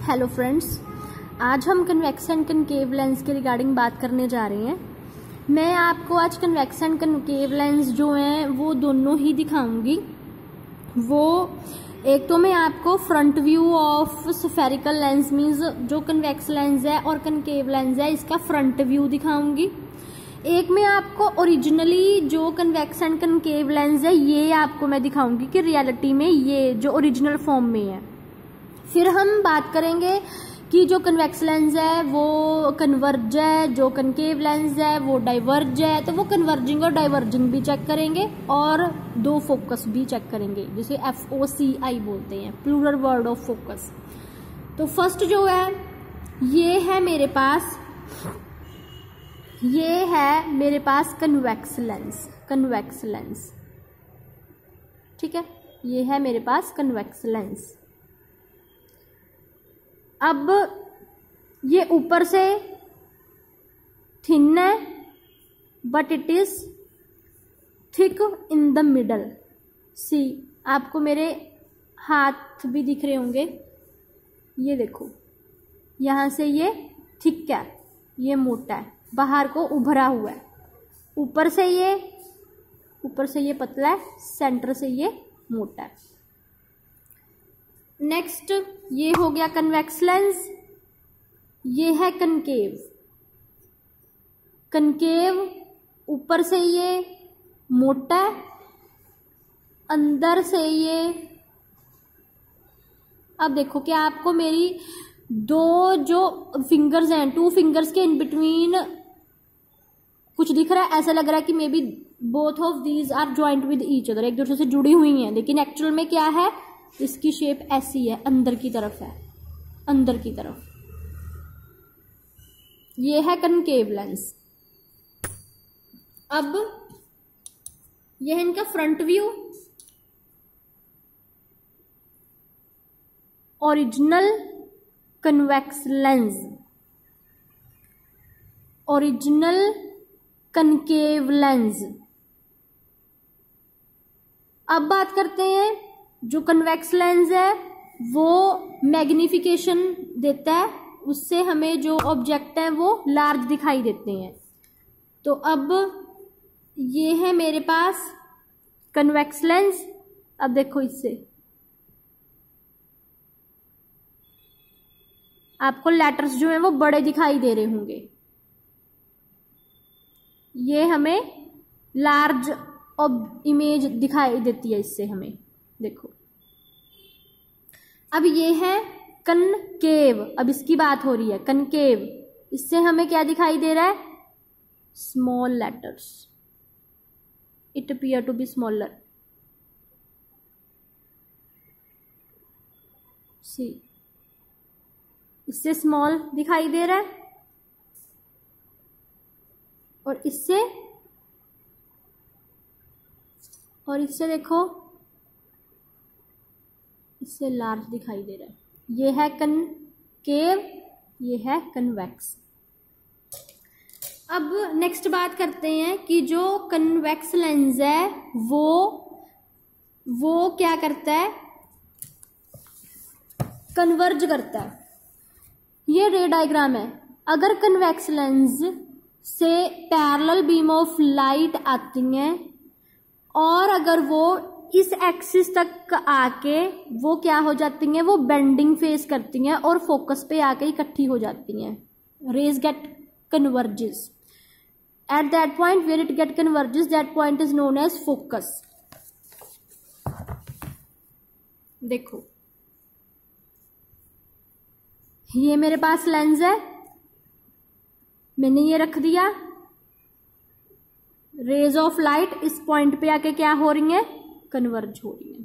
Hello friends, आज हम convex and concave lens के रिगार्डिंग बात करने जा रहे हैं। मैं आपको आज कन्वेक्स एंड कनकेव लेंस जो हैं वो दोनों ही दिखाऊंगी। वो एक तो मैं आपको front view of spherical lens means जो कन्वेक्स लेंस है और कनकेव लेंस है इसका फ्रंट व्यू दिखाऊंगी। एक मैं आपको ओरिजिनली जो कन्वेक्स एंड कनकेव लेंस है ये आपको मैं दिखाऊंगी कि रियलिटी में ये जो ओरिजिनल फॉर्म में है। फिर हम बात करेंगे कि जो कन्वेक्स लेंस है वो कन्वर्ज है, जो कनकेव लेंस है वो डाइवर्ज है। तो वो कन्वर्जिंग और डाइवर्जिंग भी चेक करेंगे और दो फोकस भी चेक करेंगे, जिसे FOCI बोलते हैं, प्लूरल वर्ड ऑफ फोकस। तो फर्स्ट जो है ये है मेरे पास कन्वेक्स लेंस, ठीक है, ये है मेरे पास कन्वेक्स लेंस। अब ये ऊपर से थिन है but it is thick in the middle. See, आपको मेरे हाथ भी दिख रहे होंगे, ये देखो, यहां से ये थिक है, ये मोटा है, बाहर को उभरा हुआ है। ऊपर से ये पतला है, सेंटर से ये मोटा है। नेक्स्ट ये हो गया कन्वेक्स लेंस। ये है कनकेव ऊपर से ये मोटा है, अंदर से ये। अब देखो क्या आपको मेरी दो जो फिंगर्स हैं, 2 फिंगर्स के इन बिटवीन कुछ दिख रहा है? ऐसा लग रहा है कि maybe both of these are joint with each other, एक दूसरे से जुड़ी हुई हैं, लेकिन एक्चुअल में क्या है, इसकी शेप ऐसी है, अंदर की तरफ है, अंदर की तरफ। ये है कनकेव लेंस। अब यह है इनका front view. Original convex lens, original concave lens. अब बात करते हैं, जो कन्वेक्स लेंस है वो मैग्निफिकेशन देता है, उससे हमें जो ऑब्जेक्ट है वो लार्ज दिखाई देते हैं। तो अब ये है मेरे पास कन्वेक्स लेंस। अब देखो, इससे आपको लेटर्स जो हैं वो बड़े दिखाई दे रहे होंगे, ये हमें लार्ज इमेज दिखाई देती है इससे हमें, देखो। अब ये है कनकेव, अब इसकी बात हो रही है कनकेव। इससे हमें क्या दिखाई दे रहा है? Small letters, it appear to be smaller. See, इससे स्मॉल दिखाई दे रहा है और इससे देखो, इससे लार्ज दिखाई दे रहा है। ये है कनकेव, ये है कन्वेक्स। अब नेक्स्ट बात करते हैं कि जो कन्वेक्स लेंस है वो क्या करता है? कन्वर्ज करता है। ये रे डायग्राम है। अगर कन्वेक्स लेंस से पैरेलल बीम ऑफ लाइट आती है और अगर वो इस एक्सिस तक आके वो क्या हो जाती हैं, वो बेंडिंग फेस करती हैं और फोकस पे आके इकट्ठी हो जाती हैं। Rays get converges at that point where it get converges, that point is known as focus. देखो, ये मेरे पास लेंस है, मैंने ये रख दिया, रेज ऑफ लाइट इस पॉइंट पे आके क्या हो रही है? कन्वर्ज हो रही है।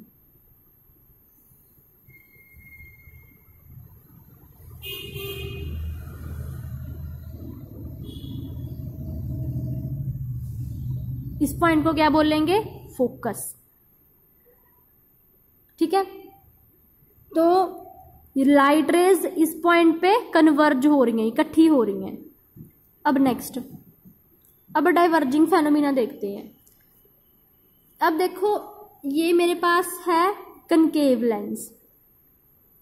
इस पॉइंट को क्या बोलेंगे? फोकस, ठीक है। तो लाइट रेज इस पॉइंट पे कन्वर्ज हो रही हैं, इकट्ठी हो रही हैं। अब नेक्स्ट, अब डाइवर्जिंग फेनोमेना देखते हैं। अब देखो, ये मेरे पास है कनकेव लेंस,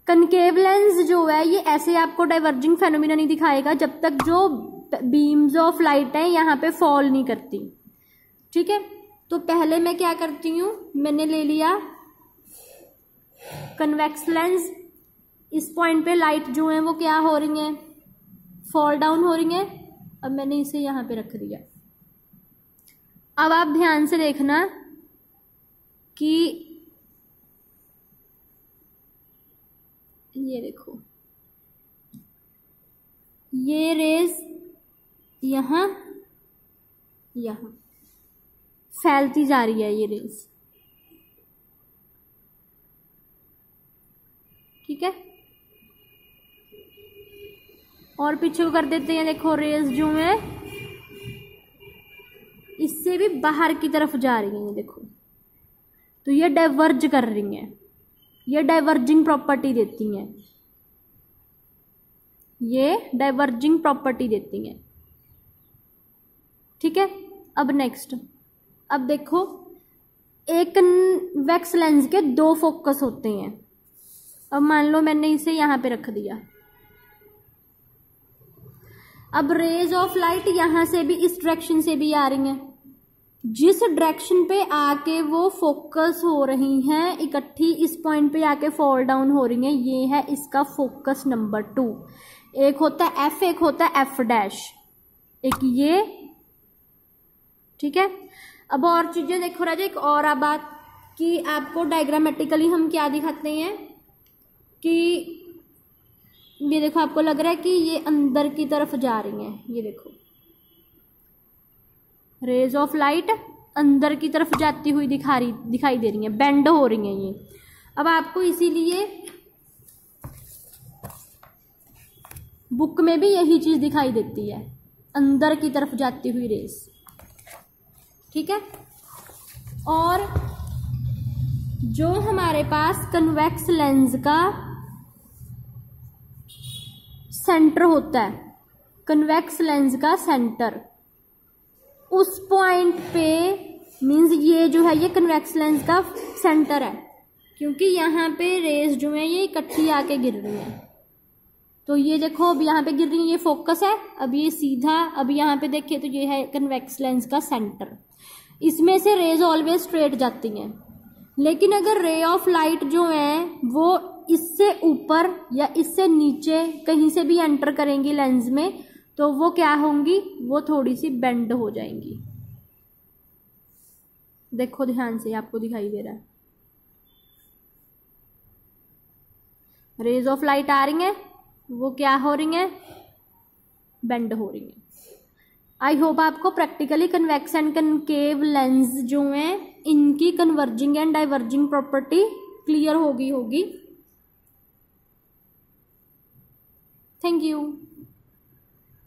कनकेव लेंस जो है ये ऐसे आपको डाइवर्जिंग फेनोमेना नहीं दिखाएगा जब तक जो बीम्स ऑफ लाइट है यहाँ पे फॉल नहीं करती। ठीक है, तो पहले मैं क्या करती हूँ, मैंने ले लिया कन्वेक्स लेंस, इस पॉइंट पे लाइट जो है वो क्या हो रही है, फॉल डाउन हो रही है। अब मैंने इसे यहाँ पे रख दिया। अब आप ध्यान से देखना कि ये देखो, ये रेज यहाँ फैलती जा रही है ये रेज। ठीक है, और पीछे को कर देते हैं। देखो रेज जो है इससे भी बाहर की तरफ जा रही है, ये देखो, तो ये डाइवर्ज कर रही हैं, ये डाइवर्जिंग प्रॉपर्टी देती हैं, ये डाइवर्जिंग प्रॉपर्टी देती हैं। ठीक है, अब नेक्स्ट, अब देखो एक कन्वेक्स लेंस के दो फोकस होते हैं। अब मान लो मैंने इसे यहां पे रख दिया। अब रेज ऑफ लाइट यहां से भी इस डायरेक्शन से भी आ रही हैं, जिस डायरेक्शन पे आके वो फोकस हो रही हैं इकट्ठी इस पॉइंट पे आके फॉल डाउन हो रही हैं, ये है इसका फोकस नंबर 2। एक होता है एफ, एक होता है एफ डैश, एक ये। ठीक है, अब और चीजें देखो राजा, एक और बात कि आपको डायग्रामेटिकली हम क्या दिखाते हैं कि ये देखो, आपको लग रहा है कि ये अंदर की तरफ जा रही हैं, ये देखो रेज ऑफ लाइट अंदर की तरफ जाती हुई दिखाई दे रही है, बेंड हो रही हैं ये। अब आपको इसीलिए बुक में भी यही चीज दिखाई देती है, अंदर की तरफ जाती हुई रेज। ठीक है, और जो हमारे पास कन्वेक्स लेंस का सेंटर होता है, कन्वेक्स लेंस का सेंटर, उस पॉइंट पे मीन्स ये जो है ये कन्वेक्स लेंस का सेंटर है, क्योंकि यहाँ पे रेज जो है ये इकट्ठी आके गिर रही है। तो ये देखो अब यहाँ पे गिर रही है, ये फोकस है, अब ये सीधा, अब यहाँ पे देखिए तो ये है कन्वेक्स लेंस का सेंटर। इसमें से रेज ऑलवेज स्ट्रेट जाती हैं, लेकिन अगर रे ऑफ लाइट जो है वो इससे ऊपर या इससे नीचे कहीं से भी एंटर करेंगी लेंस में, तो वो क्या होंगी, वो थोड़ी सी बेंड हो जाएंगी। देखो ध्यान से, आपको दिखाई दे रहा है रेज ऑफ लाइट आ रही हैं, वो क्या हो रही हैं, बेंड हो रही हैं। आई होप आपको practically convex and concave lens जो हैं इनकी converging and diverging property clear होगी। Thank you.